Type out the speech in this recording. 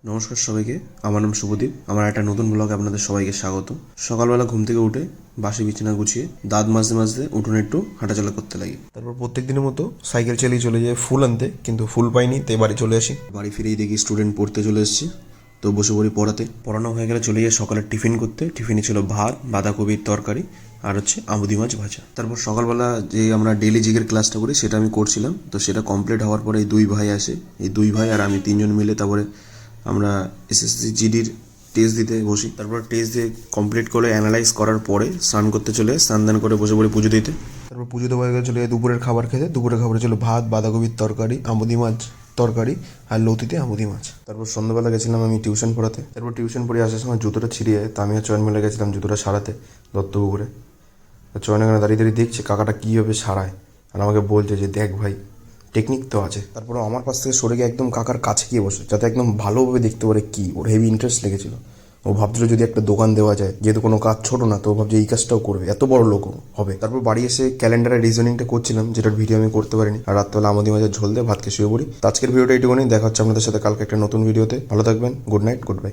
নমস্কার সবাইকে, আমার নাম শুভদীপ। আমার একটা নতুন ব্লগে আপনাদের সবাইকে স্বাগত। সকালবেলা ঘুম থেকে উঠে বাসি বিছানা গুছিয়ে দাঁত মাজতে মাজতে উঠোনে একটু হাঁটাচলা করতে লাগি। তারপর প্রত্যেক দিনের মতো সাইকেল চালিয়ে চলে যায় ফুল আনতে, কিন্তু ফুল পাইনি, তাই বাড়ি চলে আসি। বাড়ি ফিরেই দেখি স্টুডেন্ট পড়তে চলে এসেছি, তো বসে পড়ি পড়াতে। পড়ানো হয়ে গেলে চলে যাই সকালে টিফিন করতে। টিফিনে ছিল ভাত, বাঁধাকপির তরকারি আর হচ্ছে আমুদি মাছ ভাজা। তারপর সকালবেলা যে আমরা ডেইলি জিগের ক্লাসটা করি সেটা আমি করছিলাম, তো সেটা কমপ্লিট হওয়ার পরে এই দুই ভাই আসে। এই দুই ভাই আর আমি তিনজন মিলে তারপরে আমরা এসএসসি জিডির টেস্ট দিতে বসি। তারপর টেস্ট দিয়ে কমপ্লিট করে অ্যানালাইজ করার পরে স্নান করতে চলে, স্নান দান করে বসে পড়ি পুজো দিতে। তারপর পুজো দেওয়া হয়ে গেলে চলে দুপুরের খাবার খেতে। দুপুরের খাবারে ছিল ভাত, বাঁধাকপির তরকারি, আমুদি মাছ তরকারি আর লতিতে আমুদি মাছ। তারপর সন্ধ্যাবেলা গেছিলাম আমি টিউশন পড়াতে। তারপর টিউশন পড়ে আসার সময় জুতোটা ছিঁড়িয়ে তা আমি আর চয়ন মিলে গেছিলাম জুতোটা সারাতে দত্তপুকুরে। চয়ন এখানে দাঁড়িয়ে দাঁড়িয়ে দেখছে কাকাটা কীভাবে সারায়, আর আমাকে বলছে যে দেখ ভাই, টেকনিক তো আছে। তারপরে আমার পাশ থেকে সরে গিয়ে একদম কাকার কাছে গিয়ে বসে, যাতে একদম ভালোভাবে দেখতে পারে কি। ওর হেভি ইন্টারেস্ট লেগেছিল। ও ভাবছিল যদি একটা দোকান দেওয়া যায়, যেহেতু কোনো কাজ ছোট না, তো ও ভাবছে এই কাজটাও করবে, এত বড় লোক হবে। তারপর বাড়ি এসে ক্যালেন্ডারের রিজনিংটা করছিলাম, যেটার ভিডিও আমি করতে পারিনি। আর রাত্রেবেলা আমুদি মাছের ঝোল দিয়ে ভাতকে শুয়ে পড়ি। তো আজকের ভিডিওটা এইটুকুনি। দেখা হচ্ছে আপনাদের সাথে কালকে একটা নতুন ভিডিওতে। ভালো থাকবেন। Good night, good bye.